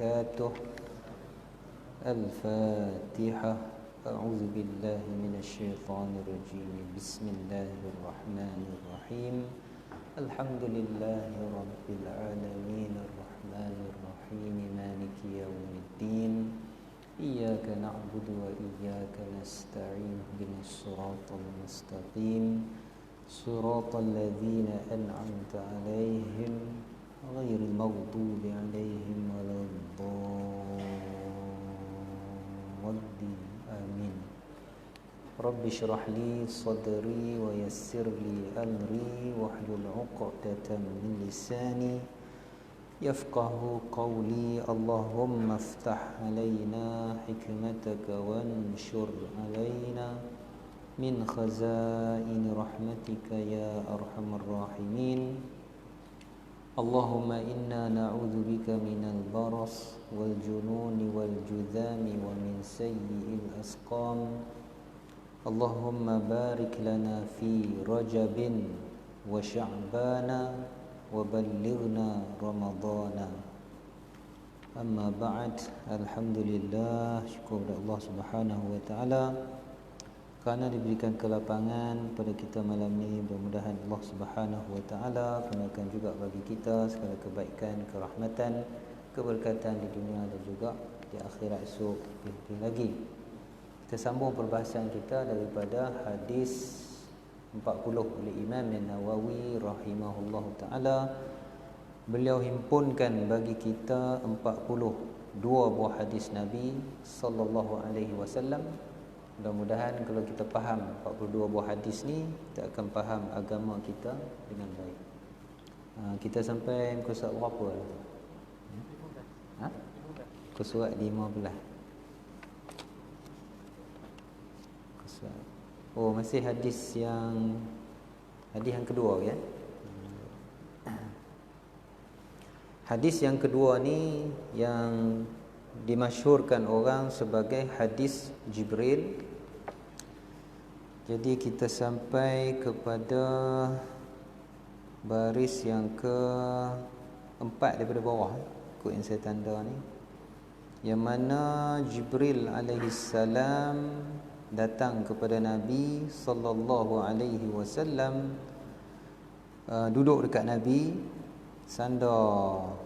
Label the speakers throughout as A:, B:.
A: وبركاته. الفاتحة. أعوذ بالله من الشيطان الرجيم. بسم الله الرحمن الرحيم. الحمد لله رب العالمين الرحمن الرحيم مالك يوم الدين. إياك نعبد وإياك نستعين. اهدنا الصراط المستقيم صراط الذين أنعمت عليهم غير المغضوب عليهم ولا الضالين. آمين. رب اشرح لي صدري ويسر لي أمري واحلل عقدة من لساني يفقه قولي. اللهم افتح علينا حكمتك وانشر علينا من خزائن رحمتك يا أرحم الراحمين. اللهم إنا نعوذ بك من البرص والجنون والجذام ومن سيء الأسقام. اللهم بارك لنا في رجب وشعبان وبلغنا رمضان. أما بعد. Alhamdulillah, syukur kepada Allah Subhanahu wa taala kerana diberikan kelapangan pada kita malam ini. Mudah-mudahan Allah Subhanahu wa taala kurniakan juga bagi kita segala kebaikan, kerahmatan, keberkatan di dunia dan juga di akhirat esok lebih lagi. Kita sambung perbahasan kita daripada hadis 40 oleh Imam Nawawi rahimahullahu taala. Beliau himpunkan bagi kita 42 buah hadis Nabi sallallahu alaihi wasallam. Mudah-mudahan kalau kita faham 42 buah hadis ni, kita akan faham agama kita dengan baik. Kita sampai muka surat berapa? Muka surat 15. Oh, masih hadis yang kedua ya. Hadis yang kedua ni yang dimasyhurkan orang sebagai hadis Jibril. Jadi kita sampai kepada baris yang keempat daripada bawah, ikut yang saya tanda ni, yang mana Jibril alaihi salam datang kepada Nabi sallallahu alaihi wasallam, duduk dekat Nabi, sandar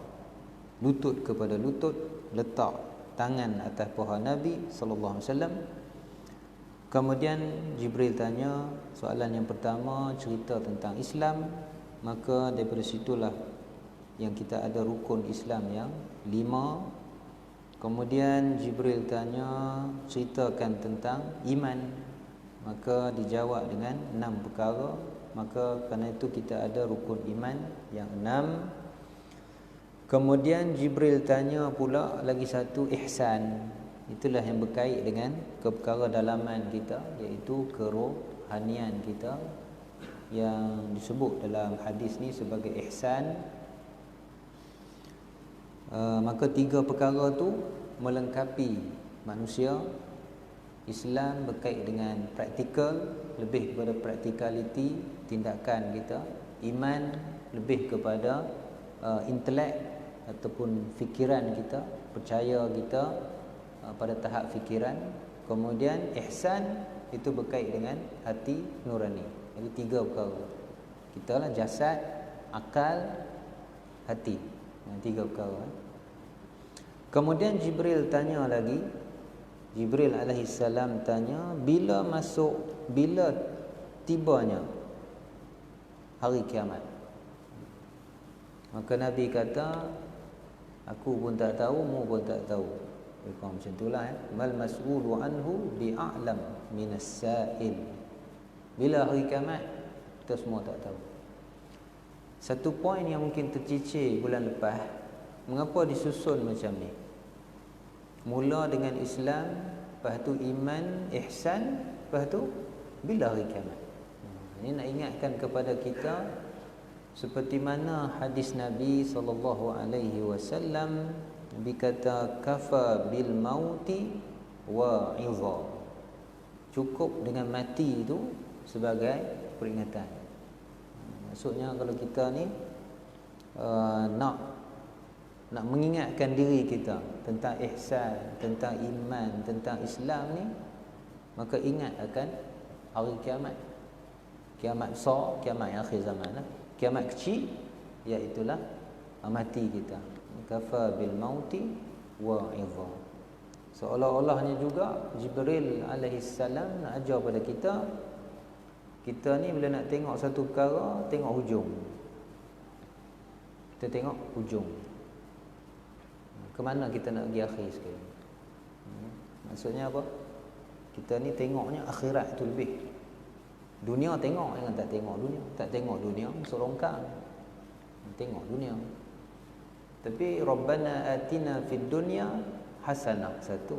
A: lutut kepada lutut, letak tangan atas paha Nabi sallallahu alaihi wasallam. Kemudian Jibril tanya soalan yang pertama, cerita tentang Islam. Maka daripada situlah yang kita ada rukun Islam yang 5. Kemudian Jibril tanya, ceritakan tentang iman. Maka dijawab dengan 6 perkara. Maka kerana itu kita ada rukun iman yang 6. Kemudian Jibril tanya pula lagi satu, ihsan. Itulah yang berkait dengan perkara dalaman kita, iaitu kerohanian kita, yang disebut dalam hadis ni sebagai ihsan. Maka 3 perkara tu melengkapi manusia. Islam berkait dengan praktikal, lebih kepada practicality tindakan kita. Iman lebih kepada intelek ataupun fikiran kita, percaya kita pada tahap fikiran. Kemudian ihsan itu berkait dengan hati nurani. Jadi 3 perkara. Kita lah jasad, akal, hati. 3 perkara. Kemudian Jibril tanya lagi. Jibril alaihi salam tanya, bila tibanya hari kiamat. Maka Nabi kata, aku pun tak tahu, mu pun tak tahu. Macam itulah mal mas'ulu anhu bi'a'lam minas sa'il. Bila hari kiamat, kita semua tak tahu. Satu poin yang mungkin tercicir bulan lepas, mengapa disusun macam ni? Mula dengan Islam, lepas tu iman, ihsan, lepas tu bila hari kiamat. Ini nak ingatkan kepada kita, seperti mana hadis Nabi sallallahu alaihi wasallam, Nabi kata, kafa bil mauti wa 'idha. Cukup dengan mati itu sebagai peringatan. Maksudnya kalau kita ni nak nak mengingatkan diri kita tentang ihsan, tentang iman, tentang Islam ni, maka ingat akan hari kiamat. Kiamat besar, kiamat yang akhir zaman lah. Kiamat kecil, iaitulah mati kita. Kafa bil mauti wa'idha. Seolah-olahnya juga Jibril alaihissalam nak ajar pada kita ni bila nak tengok satu perkara, tengok hujung. Kita tengok hujung. Ke mana kita nak pergi akhir sekali? Maksudnya apa? Kita ni tengoknya akhirat tu lebih. Dunia tengok, jangan tak tengok dunia. Tak tengok dunia, masuk longkang. Tengok dunia. Tapi Rabbana atina fid dunya hasanah. Satu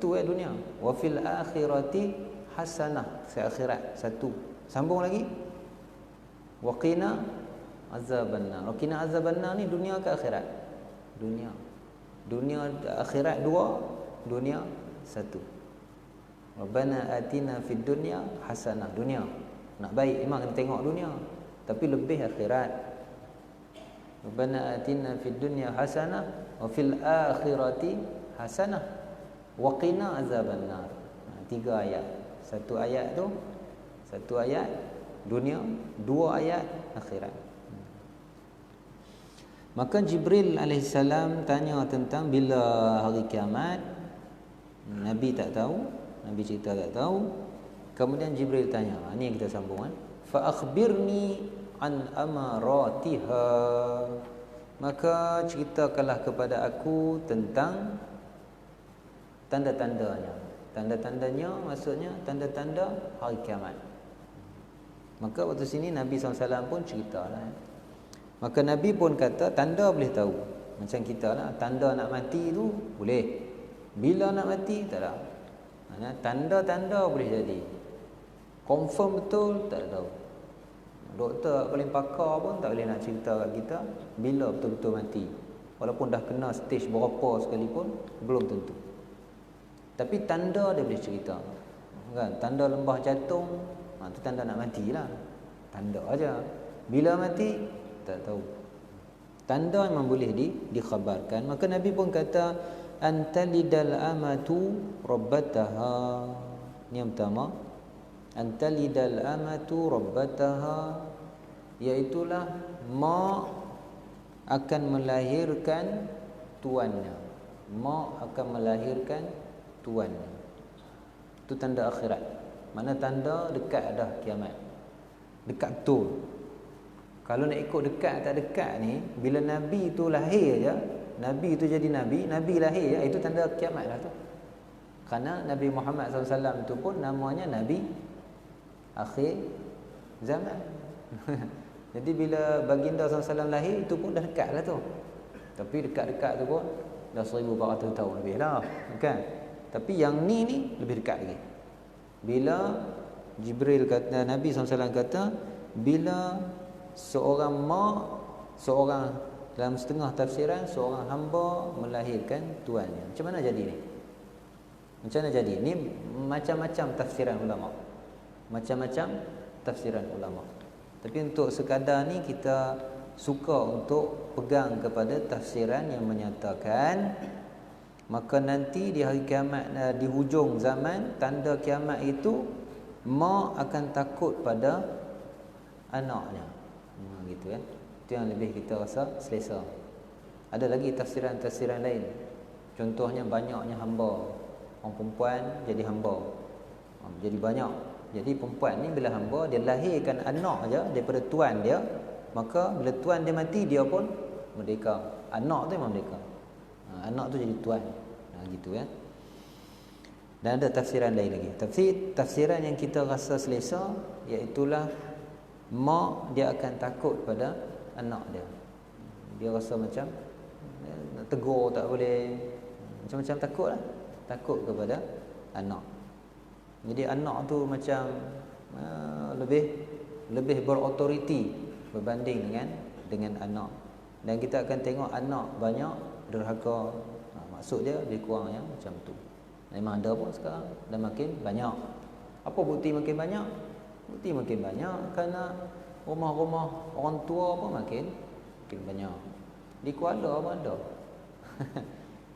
A: dunia. Wa fil akhirati hasanah. Akhirat. Satu. Sambung lagi. Wa qina azabannar. Wa qina azabannar ni dunia ke akhirat? Dunia akhirat dua, dunia satu. Rabbana atina fid dunya hasanah. Dunia nak baik memang kena tengok dunia, tapi lebih akhirat. Rabbana atina fid dunya hasanah wa fil akhirati hasanah wa qina azabannar. Tiga ayat. Satu ayat dunia, dua ayat akhirat. Maka Jibril alaihissalam tanya tentang bila hari kiamat. Nabi tak tahu, Nabi cerita tak tahu. Kemudian Jibril tanya, ini yang kita sambung fa akhbirni an amaratiha. Maka ceritakanlah kepada aku tentang tanda-tandanya. Tanda-tandanya maksudnya tanda-tanda hari kiamat. Maka waktu sini Nabi SAW pun ceritalah. Maka Nabi pun kata tanda boleh tahu. Macam kita lah, tanda nak mati tu boleh. Bila nak mati tak ada. Tanda-tanda boleh jadi. Confirm betul tak tahu. Doktor paling pakar pun tak boleh nak cerita kat kita bila betul-betul mati. Walaupun dah kena stage berapa sekalipun, belum tentu. Tapi tanda dia boleh cerita. Kan? Tanda lembah jantung, tu tanda nak matilah. Tanda aja. Bila mati tak tahu. Tanda memang boleh dikhabarkan. Maka Nabi pun kata antalidal amatu rabbataha. Ini yang pertama. Antalidal amatu rabbataha, iaitulah mak akan melahirkan tuannya. Mak akan melahirkan tuannya. Itu tanda akhirat. Mana tanda dekat dah kiamat. Dekat betul. Kalau nak ikut dekat tak dekat ni, bila Nabi tu lahir je, Nabi tu jadi Nabi lahir je, itu tanda kiamat lah tu. Kerana Nabi Muhammad SAW tu pun namanya Nabi akhir zaman. Jadi bila baginda SAW lahir, itu pun dah dekat lah tu. Tapi dekat-dekat tu pun dah 1400 tahun lebih lah, kan? Tapi yang ni lebih dekat lagi. Bila Jibril kata, Nabi SAW kata, bila seorang mak, seorang dalam setengah tafsiran, seorang hamba melahirkan tuannya. Macam mana jadi ni? Macam mana jadi? Ni macam-macam tafsiran ulama. Macam-macam tafsiran ulama. Tapi untuk sekadar ni kita suka untuk pegang kepada tafsiran yang menyatakan maka nanti di hari kiamat, di hujung zaman, tanda kiamat itu mak akan takut pada anaknya. Gitu kan. Itu yang lebih kita rasa selesa. Ada lagi tafsiran-tafsiran lain. Contohnya banyaknya hamba. Orang perempuan jadi hamba. Jadi banyak. Jadi perempuan ni bila hamba, dia lahirkan anak aja daripada tuan dia, maka bila tuan dia mati, dia pun merdeka. Anak tu memang merdeka. Anak tu jadi tuan. Gitu kan. Dan ada tafsiran lain lagi. Tafsiran yang kita rasa selesa, iaitulah mak dia akan takut pada anak dia. Dia rasa macam nak tegur tak boleh. Macam-macam takut lah. Takut kepada anak. Jadi anak tu macam lebih berautoriti berbanding dengan anak. Dan kita akan tengok anak banyak derhaka. Maksud dia lebih kurangnya macam tu. Memang ada pun sekarang dan makin banyak. Apa bukti makin banyak? Bukti makin banyak kerana rumah-rumah orang tua pun makin banyak. Di Kuala pun ada.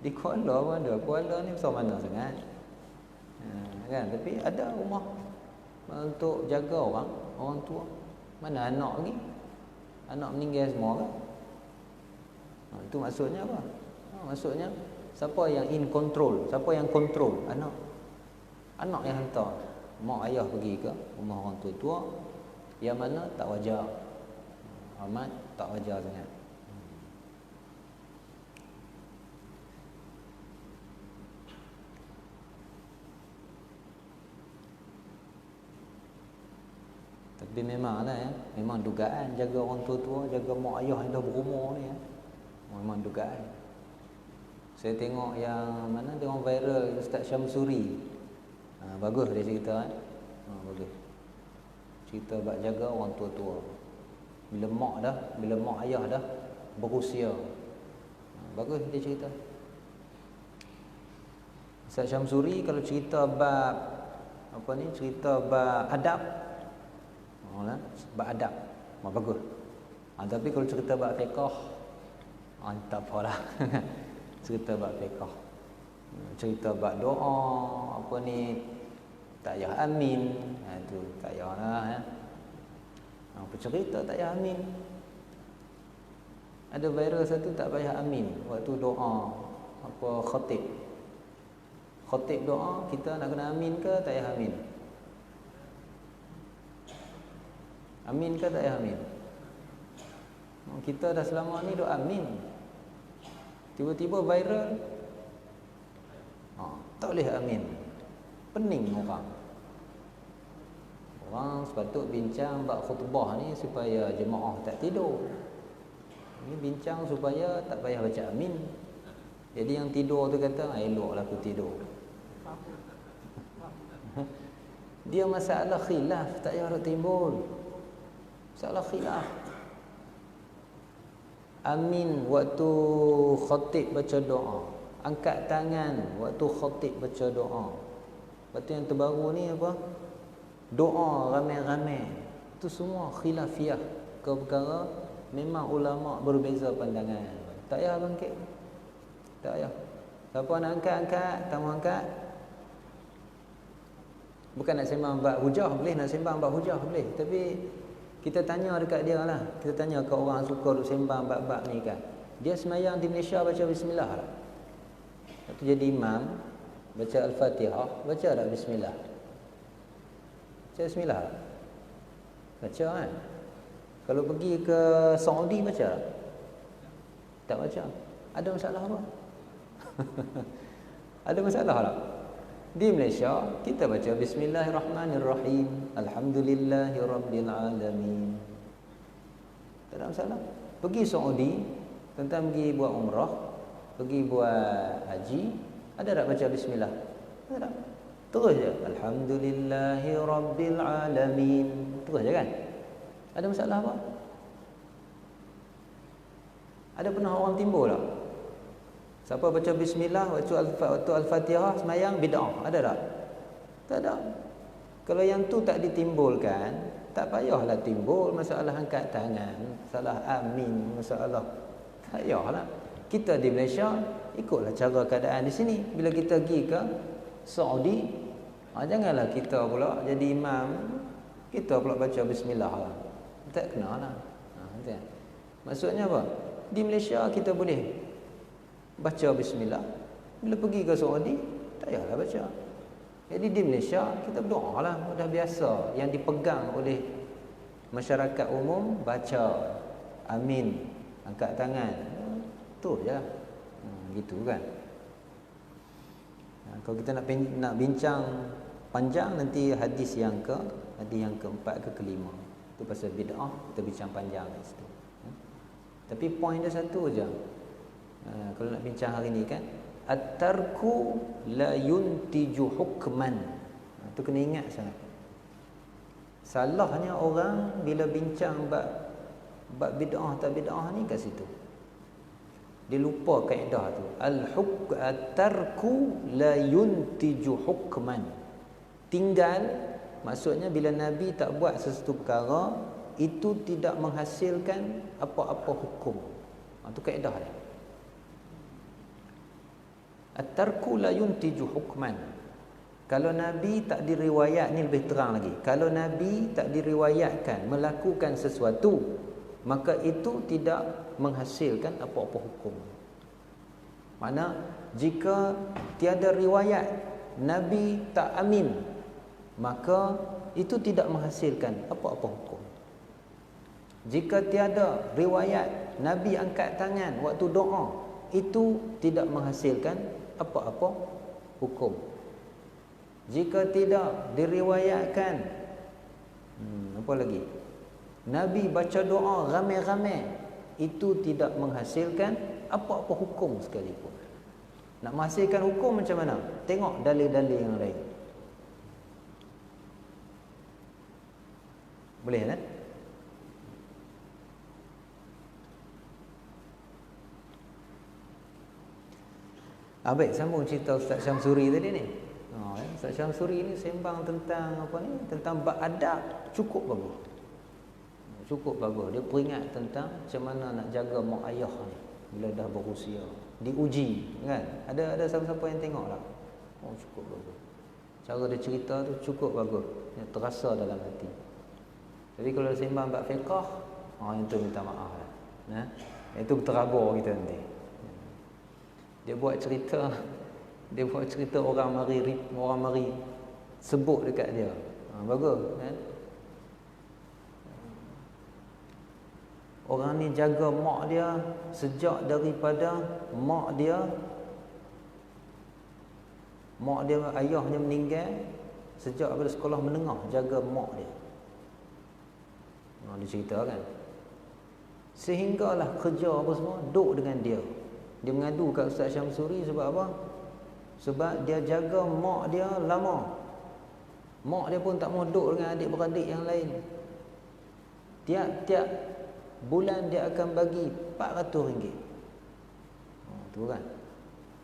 A: Di Kuala pun ada. Kuala ni besar mana sangat. Kan? Tapi ada rumah untuk jaga orang tua. Mana anak lagi? Anak meninggal semua kan? Itu maksudnya apa? Maksudnya siapa yang in control? Siapa yang control? Anak. Anak yang hantar mak ayah pergi ke rumah orang tua-tua yang mana tak wajar. Amat tak wajar sangat. Tapi memanglah ya, memang dugaan jaga orang tua-tua, jaga mak ayah yang dah berumur ni ya. Memang dugaan. Saya tengok yang mana tengok viral Ustaz Syamsuri. Bagus dia cerita kan. Bagus. Cerita bab jaga orang tua-tua. Bila mak ayah dah berusia. Bagus dia cerita. Ustaz Syamsuri kalau cerita bab apa ni, cerita bab adab. Bab adab. Bagus. Tapi kalau cerita bab fiqh, tak apalah. Cerita bab fiqh. Cerita bab doa, apa ni, tak payah amin. Tu tak payahlah ya. Apa cerita tak payah amin? Ada viral satu tak payah amin waktu doa apa khatib. Khatib doa kita nak kena amin ke tak payah amin? Amin ke tak payah amin? Kita dah selama ni doa amin. Tiba-tiba viral. Tak boleh amin. Pening orang. Orang sepatut bincang bab khutbah ni supaya jemaah tak tidur. Ini bincang supaya tak payah baca amin. Jadi yang tidur tu kata, eloklah aku tidur. Dia masalah khilaf, tak payah nak timbul. Masalah khilaf. Amin waktu khatib baca doa. Angkat tangan waktu khatib baca doa. Lepas tu yang terbaru ni apa? Doa ramai-ramai. Itu semua khilafiyah. Perkara memang ulama berbeza pandangan. Tak payah bangkit. Tak payah. Siapa nak angkat, tak mau angkat. Bukan nak sembang bab hujah boleh, nak sembang bab hujah boleh. Tapi kita tanya dekat dia lah. Kita tanya ke orang suka duk sembang bab-bab ni kan. Dia semayang di Malaysia baca bismillah lah. Lepas jadi imam, baca Al-Fatihah, baca tak bismillah? Baca bismillah tak? Baca kan? Kalau pergi ke Saudi baca tak? Tak baca. Ada masalah apa? Ada masalah tak? Di Malaysia kita baca bismillahirrahmanirrahim, alhamdulillahirabbilalamin. Tak ada masalah. Pergi Saudi, tentang pergi buat umrah, pergi buat haji, ada tak baca bismillah? Tak ada. Terus je alhamdulillahirabbilalamin. Terus je kan? Ada masalah apa? Ada pernah orang timbul tak? Siapa baca bismillah waktu Al-Fatihah semayang bid'ah, ada tak? Tak ada. Kalau yang tu tak ditimbulkan, tak payahlah timbul masalah angkat tangan, masalah amin, masalah tak payahlah. Kita di Malaysia ikutlah cara keadaan di sini. Bila kita pergi ke Saudi, janganlah kita pula jadi imam, kita pula baca bismillah lah. Tak kena lah. Maksudnya apa? Di Malaysia kita boleh baca bismillah. Bila pergi ke Saudi, tak payahlah baca. Jadi di Malaysia kita berdoa lah. Dah biasa. Yang dipegang oleh masyarakat umum, baca amin, angkat tangan. Tu je lah. Gitu kan. Kalau kita nak bincang panjang, nanti hadis yang keempat ke kelima. Itu pasal bid'ah, kita bincang panjang kat situ. Tapi poin dia satu je. Kalau nak bincang hari ni kan, at-tarku la yuntiju hukman. Itu kena ingat sangat. Salahnya orang bila bincang bab bid'ah tak bid'ah ni kat situ. Dia lupa kaedah tu. At-tarku la yuntiju hukman. Tinggal maksudnya bila Nabi tak buat sesuatu perkara, itu tidak menghasilkan apa-apa hukum. Itu kaedah dia. At-tarku la yuntiju hukman. Kalau Nabi tak diriwayat, ni lebih terang lagi. Kalau Nabi tak diriwayatkan melakukan sesuatu, maka itu tidak menghasilkan apa-apa hukum. Mana jika tiada riwayat Nabi tak amin, maka itu tidak menghasilkan apa-apa hukum. Jika tiada riwayat Nabi angkat tangan waktu doa, itu tidak menghasilkan apa-apa hukum. Jika tidak diriwayatkan apa lagi? Nabi baca doa ramai-ramai, itu tidak menghasilkan apa-apa hukum sekalipun. Nak menghasilkan hukum macam mana? Tengok dalil-dalil yang lain. Boleh kan? Baik, sambung cerita Ustaz Syamsuri tadi ni. Ustaz Syamsuri ni sembang tentang apa ni? Tentang bab adab, cukup bagus. Cukup bagus. Dia peringat tentang macam mana nak jaga mak ayah ni bila dah berusia. Diuji, kan? Ada siapa-siapa yang tengok tak? Cukup bagus. Cara dia cerita tu cukup bagus. Dia terasa dalam hati. Tapi kalau sembang bab fiqh, yang tu minta maaf lah. Nah, itu terabur kita nanti. Dia buat cerita orang mari sebut dekat dia. Bagus, kan? Orang ni jaga mak dia sejak daripada mak dia ayahnya meninggal, sejak pada sekolah menengah jaga mak dia. Dia cerita, kan? Sehinggalah kerja apa semua duduk dengan dia. Dia mengadu kat Ustaz Syamsuri sebab apa? Sebab dia jaga mak dia lama. Mak dia pun tak mau duduk dengan adik-beradik yang lain. Tiap-tiap bulan dia akan bagi RM400. Tu kan.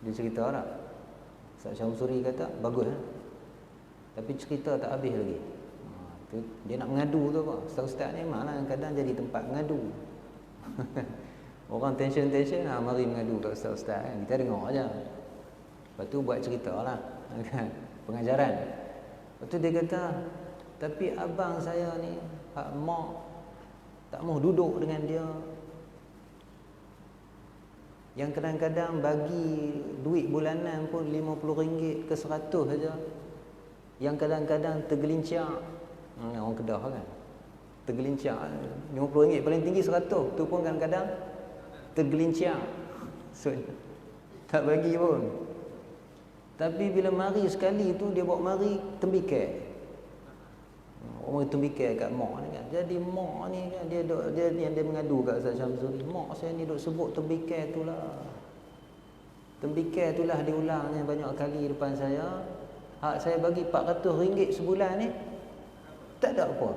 A: Dia cerita tak? Ustaz Syamsuri kata bagus, kan? Tapi cerita tak habis lagi. Tu dia nak mengadu tu apa? Ustaz-ustaz ni malah kadang jadi tempat mengadu. Orang tension mari mengadu kat ustaz-ustaz, kan? Kita dengar aja. Lepas tu buat cerita lah, kan? Pengajaran. Lepas tu dia kata, tapi abang saya ni hak mak tak mau duduk dengan dia. Yang kadang-kadang bagi duit bulanan pun RM50 ke RM100 saja. Yang kadang-kadang tergelincir. Orang Kedah, kan? Tergelincir RM50 paling tinggi RM100. Tu pun kadang-kadang tergelincir. So, tak bagi pun. Tapi bila mari sekali tu dia bawa mari tembikai. Orang tembikai kat mak ni, kan. Jadi mak ni, kan, dia mengadu kat Ustaz Syamsuri. Mak saya ni duk sebut tembikai tu lah. Tembikai tu lah diulangnya banyak kali depan saya. Hak saya bagi RM400 sebulan ni tak ada apa.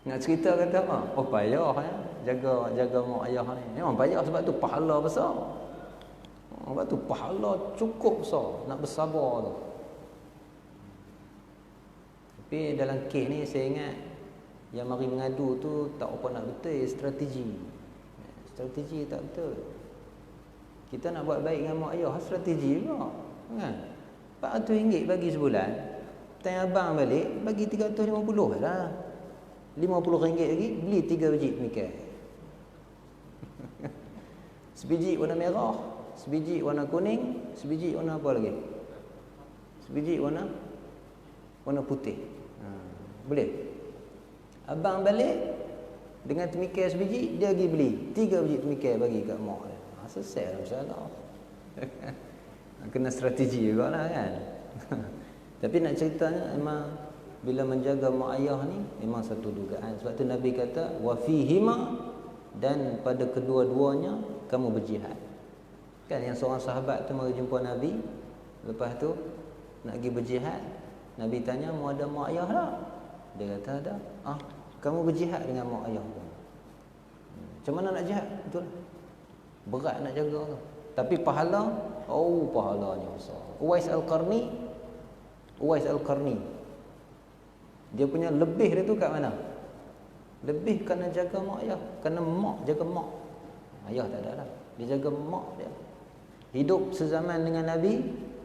A: Nak cerita kata apa? Payah, ya. Jaga mak ayah ni. Memang payah sebab tu pahala besar. Sebab tu pahala cukup besar nak bersabar tu. Tapi dalam kes ni saya ingat yang mari mengadu tu tak apa nak betul strategi. Strategi tak betul. Kita nak buat baik dengan mak ayah, strategi juga, kan? RM400 bagi sebulan. Tanya abang balik bagi RM350 lah. RM50 lagi beli 3 biji tembikai. Sebiji warna merah, sebiji warna kuning, sebiji warna apa lagi? Sebiji warna putih. Boleh. Abang balik dengan tembikai sebiji, dia pergi beli 3 biji tembikai bagi kat mak dia. Selesai lah masalah. Kena strategi juga lah, kan? Tapi nak ceritanya memang bila menjaga mak ayah ni memang satu dugaan. Sebab tu Nabi kata wa fihima, dan pada kedua-duanya kamu berjihad. Kan yang seorang sahabat tu mari jumpa Nabi, lepas tu nak pergi berjihad. Nabi tanya, mau ada mak ayah tak? Dia kata ada. Kamu berjihad dengan mak ayah pun. Macam mana nak jihad? Betul. Berat nak jaga tu. Tapi pahala, pahalanya besar. Uwais Al-Qarni, dia punya lebih dia tu kat mana? Lebih kerana jaga mak ayah. Kerana mak jaga mak. Ayah tak ada lah. Dia jaga mak dia. Hidup sezaman dengan Nabi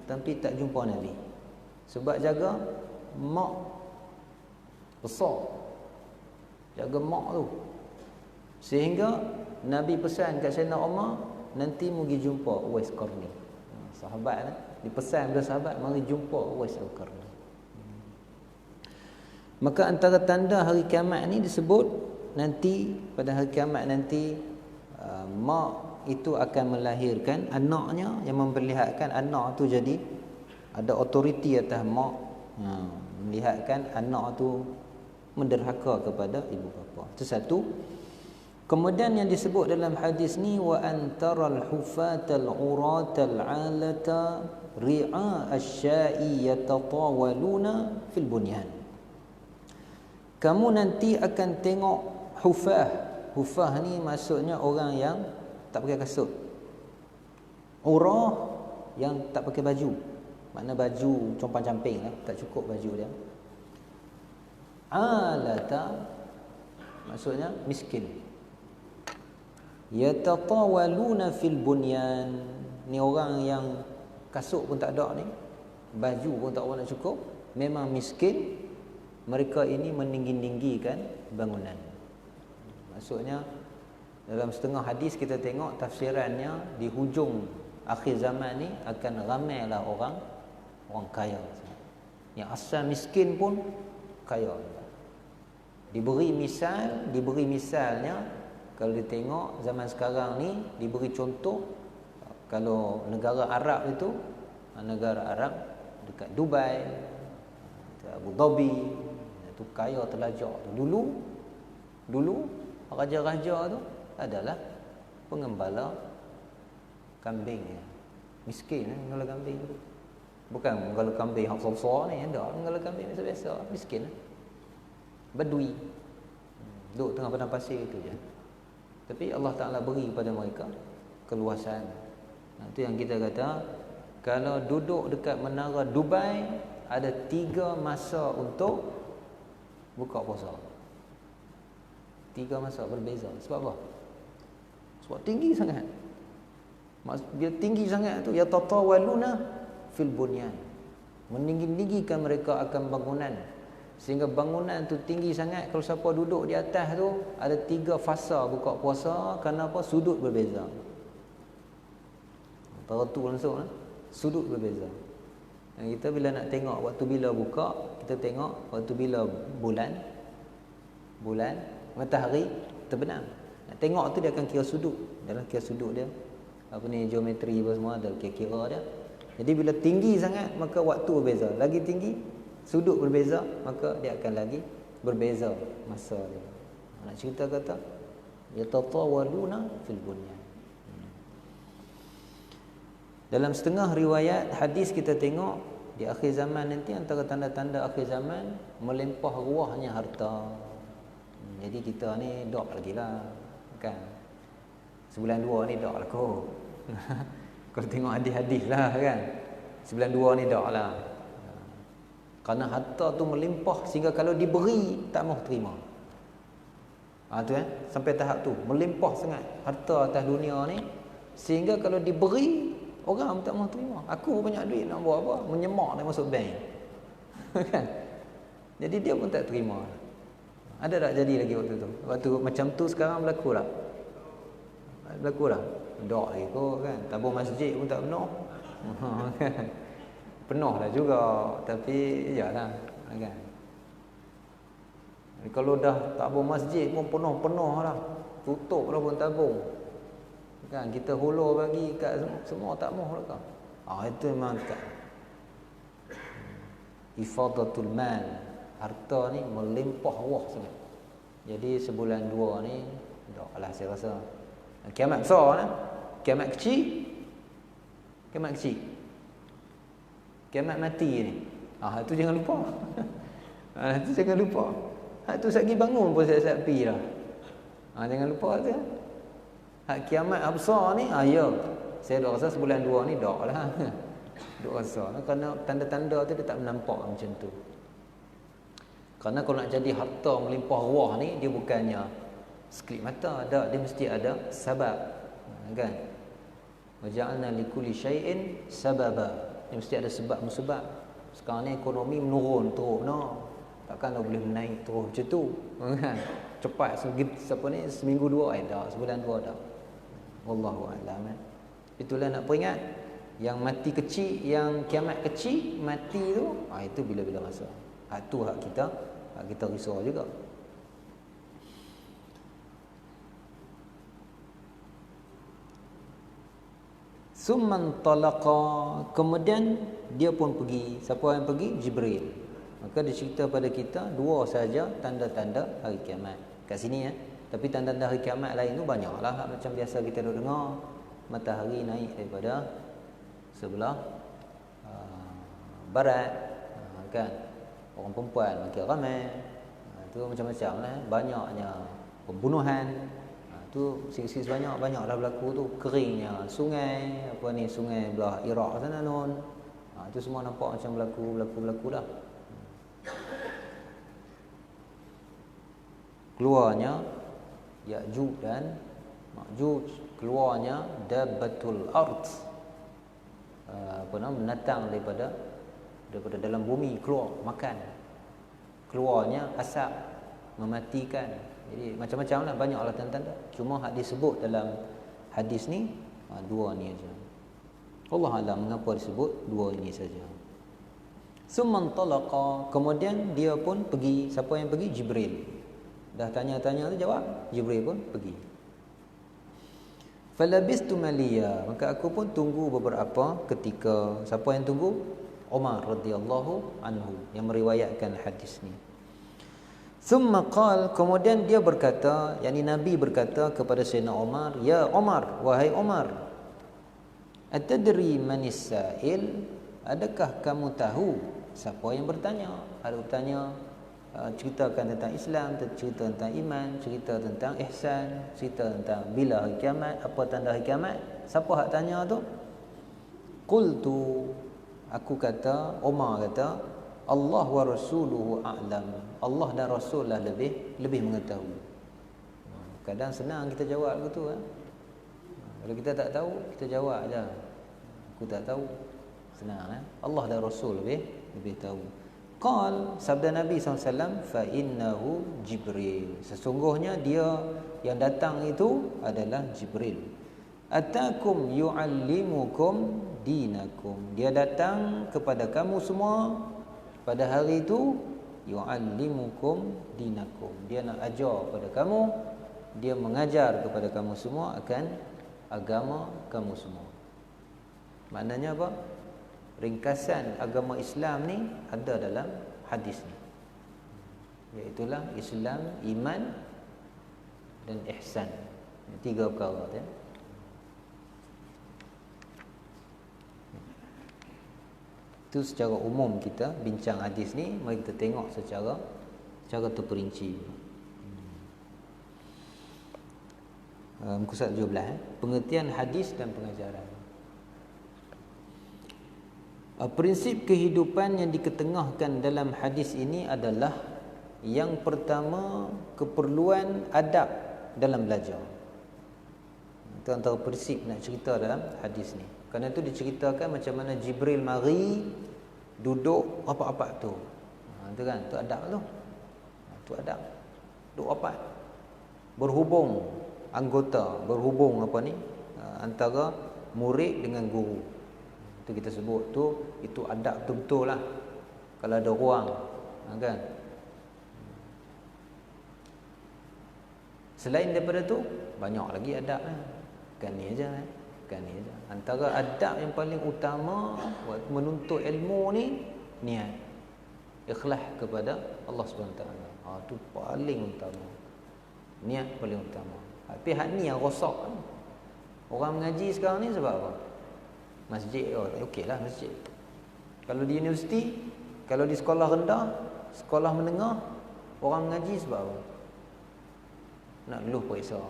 A: tapi tak jumpa Nabi. Sebab jaga mak besar. Jaga mak tu. Sehingga Nabi pesan kat Sayyidina Umar, nanti mu pergi jumpa Uwais Qarni. Sahabat lah. Dipesan kepada sahabat, mari jumpa Uwais Al-Qarni. Maka antara tanda hari kiamat ni disebut nanti, pada hari kiamat nanti mak itu akan melahirkan anaknya, yang memperlihatkan anak tu jadi ada otoriti atas mak, melihatkan anak tu menderhaka kepada ibu bapa. Itu satu. Kemudian yang disebut dalam hadis ni, wa antaral hufatal uratal alata ri'a asya'i yatatawaluna fil bunyan. Kamu nanti akan tengok hufah. Hufah ni maksudnya orang yang tak pakai kasut. Urah yang tak pakai baju. Makna baju compang-camping lah, tak cukup baju dia. Alata maksudnya miskin. Yatatawaluna fil bunyan. Ni orang yang kasut pun tak ada ni, baju pun tak nak cukup, memang miskin. Mereka ini meninggi-tinggikan bangunan. Maksudnya dalam setengah hadis kita tengok tafsirannya, di hujung akhir zaman ni akan ramailah orang kaya. Yang asal miskin pun kaya. Diberi misalnya, kalau ditengok zaman sekarang ni, diberi contoh, kalau negara Arab itu, negara Arab dekat Dubai, Abu Dhabi, itu kaya terlajak tu. Dulu raja-raja tu adalah pengembala kambing. Miskin mengembala kambing. Bukan mengembala kambing hak besar ni, endak, mengembala kambing biasa-biasa, miskin. Badui. Duduk tengah padang pasir itu je. Tapi Allah Ta'ala beri kepada mereka keluasan. Itu yang kita kata, kalau duduk dekat menara Dubai, ada 3 masa untuk buka puasa. 3 masa berbeza. Sebab apa? Sebab tinggi sangat. Dia tinggi sangat tu, ya tatawaluna fil bunyan. Meninggi-tinggikan mereka akan bangunan. Sehingga bangunan tu tinggi sangat, kalau siapa duduk di atas tu, ada 3 fasa buka puasa. Kenapa? Sudut berbeza. Para tu langsung sudut berbeza. Dan kita bila nak tengok waktu bila buka, kita tengok waktu bila bulan, matahari terbenam. Nak tengok tu dia akan kira sudut. Dalam kira sudut dia, apa ni, geometri apa semua ada kira-kira dia. Jadi bila tinggi sangat, maka waktu berbeza. Lagi tinggi, sudut berbeza, maka dia akan lagi berbeza masa dia. Nak cerita kata yatatawaluna fil bunyan. Dalam setengah riwayat hadis kita tengok di akhir zaman nanti, antara tanda-tanda akhir zaman, melimpah ruahnya harta. Jadi kita ni dok lagi lah, kan? Sebulan 2 ni dok lah kot. Kalau tengok hadis-hadis lah, kan? Sebulan 2 ni dok lah. Kerana harta tu melimpah sehingga kalau diberi tak mahu terima. Tu sampai tahap tu melimpah sangat harta atas dunia ni, sehingga kalau diberi orang tak mahu terima. Aku banyak duit nak buat apa? Menyemak dia masuk bank. Kan? Jadi dia pun tak terima. Ada tak jadi lagi waktu tu? Waktu macam tu sekarang berlaku tak? Berlaku tak? Dok lagi kot, kan? Tabung masjid pun tak penuh. Kan? Penuh lah juga, tapi iyalah, kan? Kalau dah tabung masjid pun penuh lah, tutup lah pun tabung, kan? Kita hulur bagi kat semua tak mahu lah. Itu memang dekat ifadatul mal, harta ni melimpah ruah sangat. Jadi sebulan 2 ni dah lah saya rasa kiamat besar lah. Kiamat kecil, kiamat mati ni. Itu jangan lupa. Itu jangan lupa. Itu sagi bangun pun saya pi dah. Jangan lupa tu. Kiamat besar ni, ya. Saya dah rasa sebulan 2 ni dak lah. Duk rasa kerana tanda-tanda tu dia tak nampak macam tu. Kerana kalau nak jadi harta melimpah ruah ni, dia bukannya sekelip mata, dia mesti ada sebab, kan? Waja'alna likulli syai'in sababa. Dia mesti ada sebab musabab. Sekarang ni ekonomi menurun teruk, takkan dah boleh menaik terus macam tu, kan? Cepat siapa ni, seminggu dua dah, sebulan dua dah. Wallahu a'lam. Itulah nak peringat, yang mati kecil, yang kiamat kecil mati tu, itu bila-bila masa. Tu hak kita risau juga. Summan talaqa, kemudian dia pun pergi. Siapa yang pergi? Jibril. Maka dia cerita pada kita dua saja tanda-tanda hari kiamat kat sini, ya. Tapi tanda-tanda hari kiamat lain tu banyaklah, macam biasa kita duk dengar matahari naik daripada sebelah barat, kan? Orang perempuan makin ramai, tu macam-macam lah, banyaknya pembunuhan, tu sisi banyaklah berlaku tu. Keringnya sungai, sungai belah Iraq sana non, tu semua nampak macam berlaku lah. Keluarnya Ya'juj dan Ma'juj, keluarnya dabbatul ard, menatang daripada dalam bumi, keluar makan, keluarnya asap mematikan. Jadi macam-macam lah, banyaklah tanda-tanda. Cuma hak disebut dalam hadis ni dua ni aja. Allah alam mengapa disebut dua ini saja. Summan talaqa, kemudian dia pun pergi. Siapa yang pergi? Jibril. Dah tanya-tanya tu jawab, Jibril pun pergi. Falabistu maliya, maka aku pun tunggu beberapa ketika. Siapa yang tunggu? Umar radhiyallahu anhu yang meriwayatkan hadis ni. Summa qal, kemudian dia berkata, yakni Nabi berkata kepada Sayyidina Umar, ya Umar, wahai Umar, atadri manis sa'il, adakah kamu tahu siapa yang bertanya? Ada bertanya, ceritakan tentang Islam, cerita tentang iman, cerita tentang ihsan, cerita tentang bila hari kiamat, apa tanda hari kiamat. Siapa hak tanya tu? Qultu, aku kata, Umar kata, Allah wa rasuluhu a'lam, Allah dan Rasul lah lebih mengetahui. Kadang senang kita jawab begitu, kalau kita tak tahu, kita jawab aja, aku tak tahu. Senang, Allah dan Rasul lebih tahu. Qal, sabda Nabi SAW, fa innahu Jibril, sesungguhnya dia yang datang itu adalah Jibril. Atakum yu'allimukum dinakum, dia datang kepada kamu semua pada hari itu. Yu'allimukum dinakum, dia nak ajar kepada kamu, dia mengajar kepada kamu semua akan agama kamu semua. Maknanya apa? Ringkasan agama Islam ni ada dalam hadis ni, iaitulah Islam, iman dan ihsan. Tiga perkara tu, Itu secara umum kita bincang hadis ni. Mari kita tengok secara terperinci. Muka surat 17, pengertian hadis dan pengajaran. Prinsip kehidupan yang diketengahkan dalam hadis ini adalah, yang pertama, keperluan adab dalam belajar. Itu antara prinsip nak cerita dalam hadis ni. Kerana itu diceritakan macam mana Jibril mari duduk rapat-rapat tu. Itu kan, tu adab tu. Tu adab. Duduk rapat. Berhubung anggota, antara murid dengan guru. Itu kita sebut tu, itu adab betul-betul lah. Kalau ada ruang, kan. Selain daripada tu, banyak lagi adab lah. Bukan ni aja, Antara adab yang paling utama waktu menuntut ilmu ni, niat, ikhlas kepada Allah SWT. Itu paling utama. Niat paling utama. Tapi hak ni yang rosak kan. Orang mengaji sekarang ni sebab apa? Masjid, okeylah masjid. Kalau di universiti, kalau di sekolah rendah, sekolah menengah, orang mengaji sebab apa? Nak lulus periksa.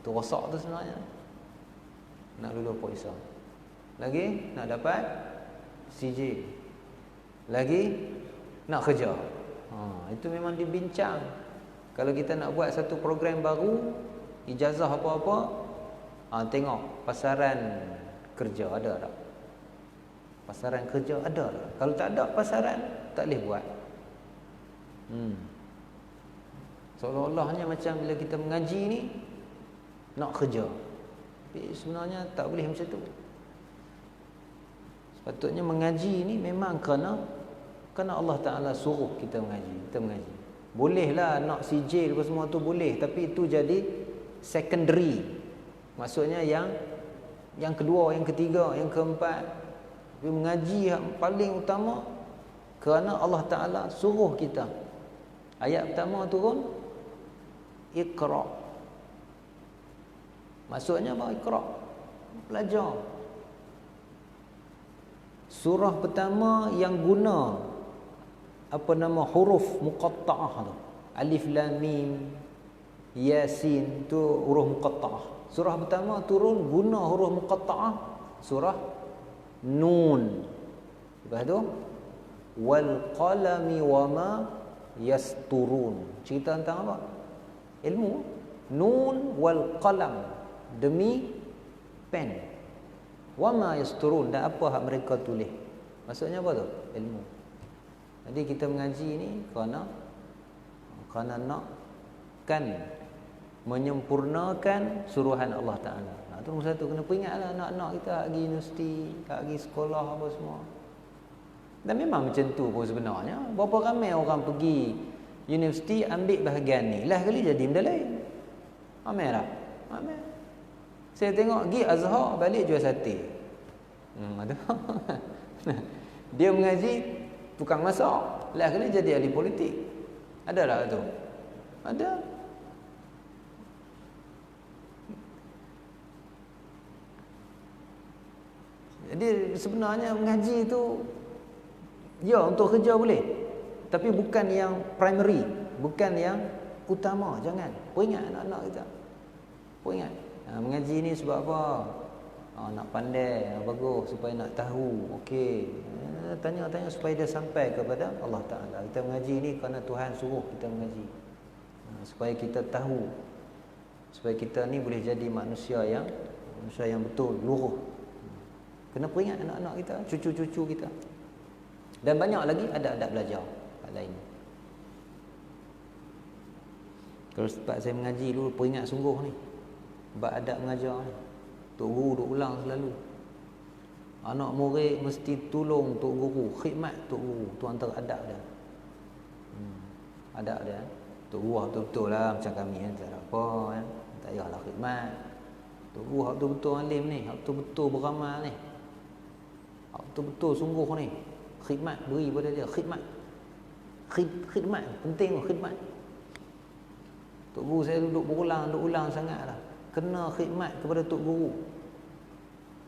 A: Tu rosak tu sebenarnya. Nak lulus periksa. Lagi nak dapat CJ. Lagi nak kerja. Itu memang dibincang. Kalau kita nak buat satu program baru, ijazah apa-apa, tengok pasaran kerja ada tak? Pasaran kerja ada tak? Kalau tak ada pasaran, tak boleh buat. Seolah-olahnya macam bila kita mengaji ni nak kerja. Tapi sebenarnya tak boleh macam tu. Sepatutnya mengaji ni memang kerana Allah Ta'ala suruh kita mengaji. Bolehlah nak sijil apa semua tu boleh, tapi itu jadi secondary. Maksudnya yang kedua, yang ketiga, yang keempat. Tapi mengaji yang paling utama kerana Allah Ta'ala suruh kita. Ayat pertama turun, Iqra. Maksudnya apa? Iqra, belajar. Surah pertama yang guna huruf muqatta'ah tu. Alif lam mim yasin tu huruf muqatta'ah. Surah pertama turun guna huruf muqatta'ah, surah Nun. Lepas tu wal qalami wama yasturun. Cerita tentang apa? Ilmu. Nun wal qalam, demi pen. Wama yasturun, dan apa hak mereka tulis. Maksudnya apa tu? Ilmu. Jadi kita mengaji ni kerana nak kan menyempurnakan suruhan Allah Ta'ala. Itu nombor satu. Kena peringatlah anak-anak kita hak pergi universiti, hak pergi sekolah apa semua. Dan memang macam tu pun sebenarnya. Berapa ramai orang pergi universiti ambil bahagian ni, lah kali jadi benda lain. Ramai tak? Ramai. Saya tengok pergi Azhar balik jual sate. Dia mengaji tukang masak, lah kali jadi ahli politik. Ada tak tu? Ada. Jadi sebenarnya mengaji tu ya untuk kerja boleh, tapi bukan yang primary, bukan yang utama. Jangan. Peringat anak-anak kita. Peringat. Mengaji ni sebab apa? Nak pandai, bagus, supaya nak tahu. Okey. Tanya-tanya supaya dia sampai kepada Allah Ta'ala. Kita mengaji ni kerana Tuhan suruh kita mengaji. Supaya kita tahu, supaya kita ni boleh jadi manusia yang betul, luruh. Kena peringat anak-anak kita, cucu-cucu kita. Dan banyak lagi adab-adab belajar lain. Kalau sebab saya mengaji dulu, peringat sungguh ni bab adab mengajar ni. Tok Guru duk ulang selalu. Anak murid mesti tolong Tok Guru, khidmat Tok Guru. Tu antara adab dia. Adab dia. Tok Guru betul-betul lah macam kami kan, tak ada apa kan. Tak payahlah khidmat. Tok Guru betul-betul alim ni, betul-betul beramal ni. Betul-betul sungguh ni. Khidmat, beri pada dia, khidmat. Khidmat, penting tu khidmat. Tok Guru saya duduk berulang sangatlah. Kena khidmat kepada Tok Guru.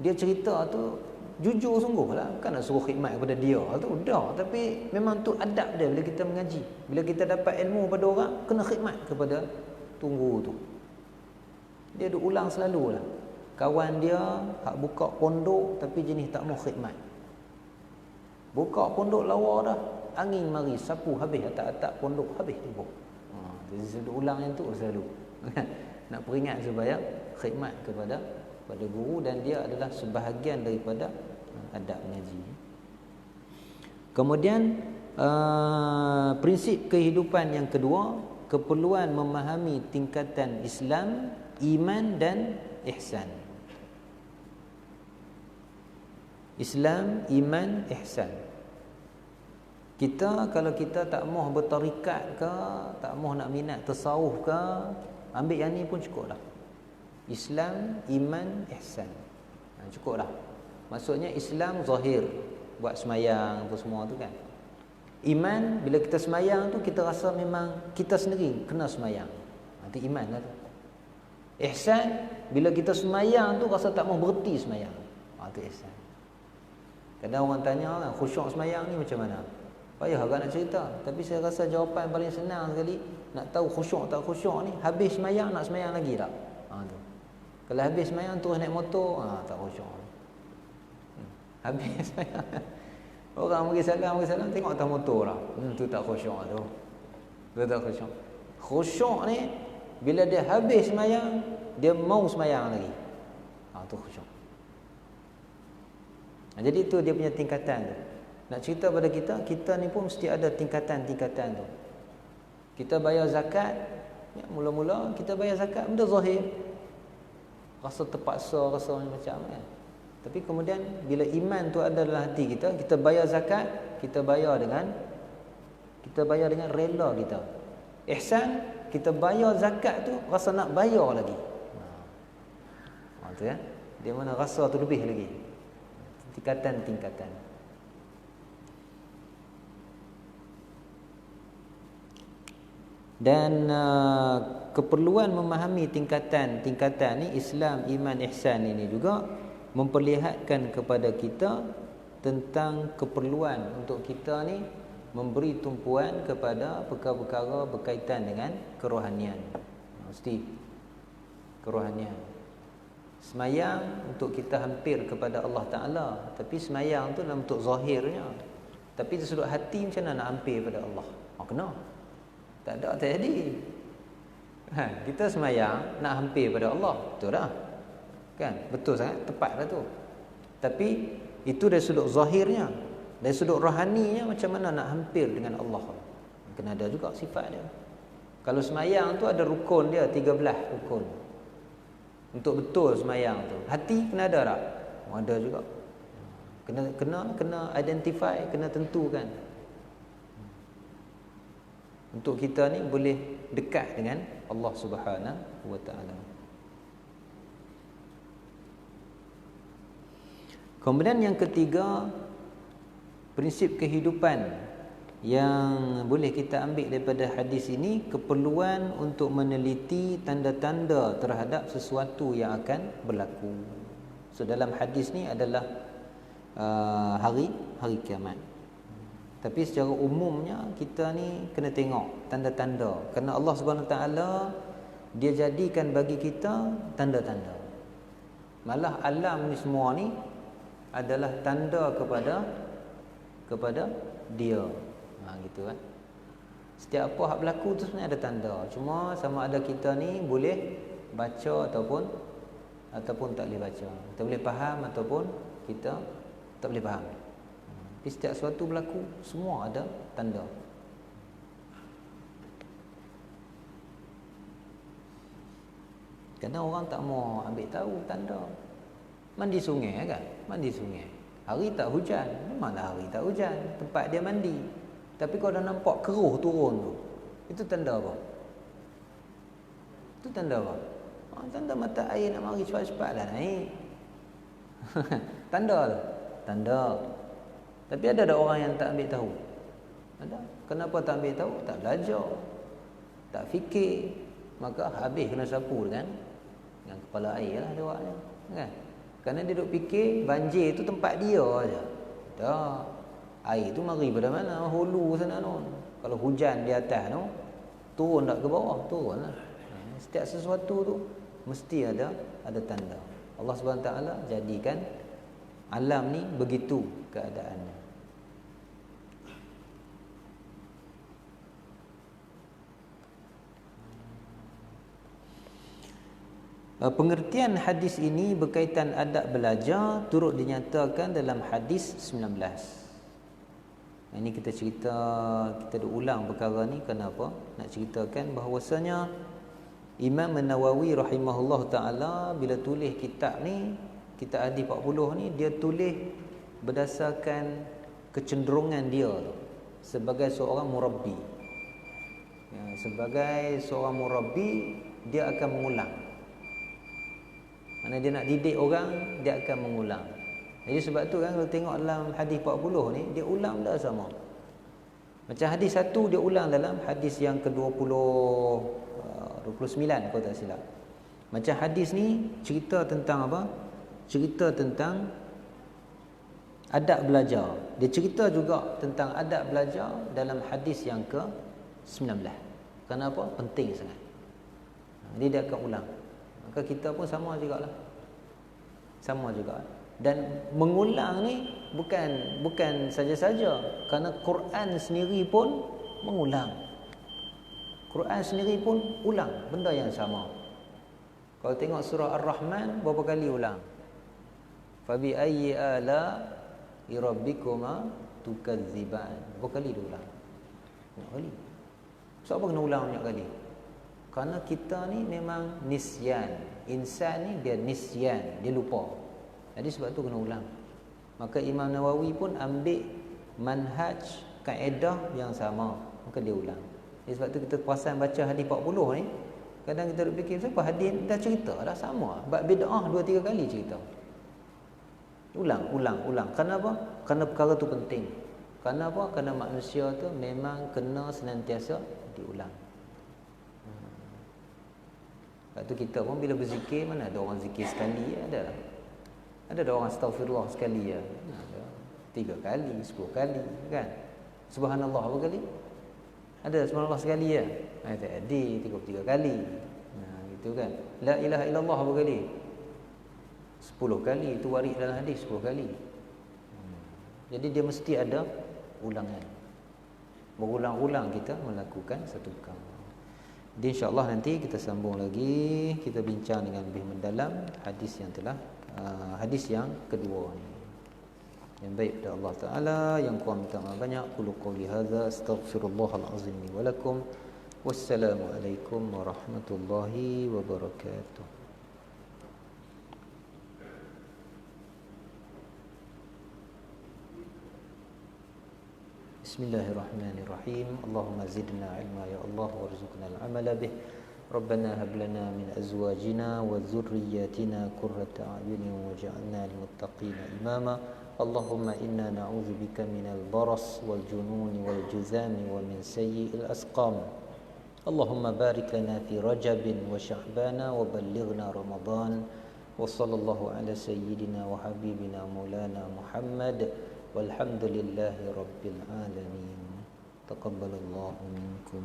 A: Dia cerita tu jujur sungguh lah. Bukan nak suruh khidmat kepada dia tu, dah. Tapi memang tu adab dia bila kita mengaji. Bila kita dapat ilmu pada orang, kena khidmat kepada Tok Guru tu. Dia duk ulang selalu lah. Kawan dia hak buka pondok tapi jenis tak mau khidmat. Buka pondok lawa dah, angin mari sapu habis atap-atap pondok habis tibuk. Jadi saya duk ulang yang tu selalu. Nak peringat supaya khidmat kepada guru, dan dia adalah sebahagian daripada adab mengaji. Kemudian prinsip kehidupan yang kedua, keperluan memahami tingkatan Islam, iman dan ihsan. Islam, iman, ihsan. Kita kalau kita tak mahu bertarikat ke, tak mahu nak minat tasawuf ke, ambil yang ni pun cukup dah. Islam, iman, ihsan. Cukup dah. Maksudnya Islam zahir, buat semayang apa semua tu kan. Iman, bila kita semayang tu kita rasa memang kita sendiri kena semayang. Itu iman lah tu. Ihsan, bila kita semayang tu rasa tak mahu berhenti semayang. Itu ihsan. Kadang orang tanya kan, khusyuk semayang ni macam mana? Payah agak nak cerita. Tapi saya rasa jawapan paling senang sekali, nak tahu khusyuk tak khusyuk ni, habis semayang nak semayang lagi tak? Tu. Kalau habis semayang terus naik motor, tak khusyuk. Habis semayang. Orang bagi salam tengok atas motor lah. Tu tak khusyuk tu. Tu tak khusyuk. Khusyuk ni bila dia habis semayang, dia mau semayang lagi. Tu khusyuk. Jadi tu dia punya tingkatan tu. Nak cerita pada kita ni pun mesti ada tingkatan-tingkatan tu. Kita bayar zakat, ya, mula-mula kita bayar zakat benda zahir. Rasa terpaksa, rasa macam kan. Tapi kemudian bila iman tu ada dalam hati kita, kita bayar zakat, kita bayar dengan rela kita. Ihsan, kita bayar zakat tu rasa nak bayar lagi. Tu ya. Dia mana rasa tu lebih lagi. Tingkatan-tingkatan. Dan keperluan memahami tingkatan-tingkatan ni, Islam, iman, ihsan ini juga memperlihatkan kepada kita tentang keperluan untuk kita ni memberi tumpuan kepada perkara-perkara berkaitan dengan kerohanian. Mesti kerohanian. Semayang untuk kita hampir kepada Allah Ta'ala, tapi semayang tu dalam bentuk zahirnya. Tapi di sudut hati macam mana nak hampir pada Allah? Kena. Tak ada, tak jadi. Kita semayang nak hampir pada Allah, betul dah. Kan? Betul sangat, tepat dah tu. Tapi itu dari sudut zahirnya. Dari sudut rohaninya macam mana nak hampir dengan Allah. Kena ada juga sifat dia. Kalau semayang tu ada rukun dia, 13 rukun. Untuk betul semayang tu, hati kena ada tak? Ada juga. Kena identify, kena tentukan. Untuk kita ni boleh dekat dengan Allah Subhanahu wa taala. Kemudian yang ketiga, prinsip kehidupan yang boleh kita ambil daripada hadis ini, keperluan untuk meneliti tanda-tanda terhadap sesuatu yang akan berlaku. So dalam hadis ni adalah hari kiamat. Tapi secara umumnya kita ni kena tengok tanda-tanda. Kerana Allah Subhanahu taala dia jadikan bagi kita tanda-tanda. Malah alam ni semua ni adalah tanda kepada dia. Gitu kan. Setiap apa hak berlaku tu sebenarnya ada tanda. Cuma sama ada kita ni boleh baca ataupun tak boleh baca. Kita boleh faham ataupun kita tak boleh faham. Tapi setiap sesuatu berlaku, semua ada tanda. Kadang orang tak mau ambil tahu tanda. Mandi sungai kan? Mandi sungai. Hari tak hujan, memanglah hari tak hujan. Tempat dia mandi. Tapi kalau dah nampak keruh turun tu, itu tanda apa? Itu tanda apa? Tanda mata air nak mari cepat-cepatlah naik. Tanda tu. Tanda. Tapi ada orang yang tak ambil tahu. Ada. Kenapa tak ambil tahu? Tak belajar. Tak fikir. Maka habis kena sapu dengan kepala air lah jawabnya. Kan? Kerana dia duk fikir banjir tu tempat dia aja. Tak. Air tu mari pada mana? Hulu sana tu. Kalau hujan di atas tu, turun tak ke bawah? Turunlah. Setiap sesuatu tu mesti ada tanda. Allah Subhanahu taala jadikan alam ni begitu keadaannya. Pengertian hadis ini berkaitan adab belajar turut dinyatakan dalam hadis 19. Ini kita ada ulang perkara ni. Kenapa? Nak ceritakan bahawasanya Imam An-Nawawi rahimahullah ta'ala bila tulis kitab ni, kitab Hadis 40 ni, dia tulis berdasarkan kecenderungan dia sebagai seorang murabbi. Sebagai seorang murabbi, dia akan mengulang. Mana dia nak didik orang, dia akan mengulang. Jadi sebab tu kan kalau tengok dalam hadis 40 ni, dia ulang dah sama. Macam hadis 1 dia ulang dalam hadis yang ke-29 kalau tak silap. Macam hadis ni cerita tentang apa? Cerita tentang adab belajar. Dia cerita juga tentang adab belajar dalam hadis yang ke-19. Kenapa? Penting sangat. Jadi dia akan ulang. Maka kita pun sama jugalah. Sama juga. Dan mengulang ni bukan saja-saja, kerana Quran sendiri pun mengulang. Quran sendiri pun ulang benda yang sama. Kalau tengok surah Ar-Rahman, berapa kali ulang? Fabi ayyi ala rabbikuma tukadziban. Berapa kali dia ulang? Banyak kali. So apa kena ulang banyak kali? Kerana kita ni memang nisyan. Insan ni dia nisyan, dia lupa. Jadi sebab tu kena ulang. Maka Imam Nawawi pun ambil manhaj, kaedah yang sama, maka dia ulang. Jadi sebab tu kita perasan baca hadis 40 ni, kadang kita fikir siapa hadis dah cerita dah sama. Bab bid'ah 2-3 kali cerita. Ulang. Kenapa? Kerana perkara tu penting. Kenapa? Kerana manusia tu memang kena senantiasa diulang. Sebab tu kita pun bila berzikir, mana ada orang zikir sekali? Ada orang astaghfirullah sekali ya. Ada 3 kali, 10 kali kan. Subhanallah berapa kali? Ada subhanallah sekali ya. Tak ada 33 kali. Gitu kan. La ilaha illallah berapa kali? 10 kali. Itu warid dalam hadis 10 kali. Jadi dia mesti ada ulangan. Berulang-ulang kita melakukan satu perkara. Jadi insya-Allah nanti kita sambung lagi, kita bincang dengan lebih mendalam hadis yang kedua ni. Yang baik pada Allah Taala, yang kurang minta maaf banyak. Qul qouli hadza astaghfirullahal azim li wa lakum. Wassalamu alaikum warahmatullahi wabarakatuh. Bismillahirrahmanirrahim. Allahumma zidna ilma ya Allah warzuqna al-amala bih. Rabbana hab lana min azwajina wa dhurriyyatina qurrata a'yunin waj'alna lil muttaqina imama. Allahumma inna na'udzubika minal baras wal jununi wal juzami wa min sayyi'il asqam. Allahumma barik lana fi Rajabin wa Sya'bana wa ballighna Ramadan. Wa sallallahu ala sayyidina wa habibina maulana Muhammad. Walhamdulillahi rabbil alamin. Taqabbalallahu minkum.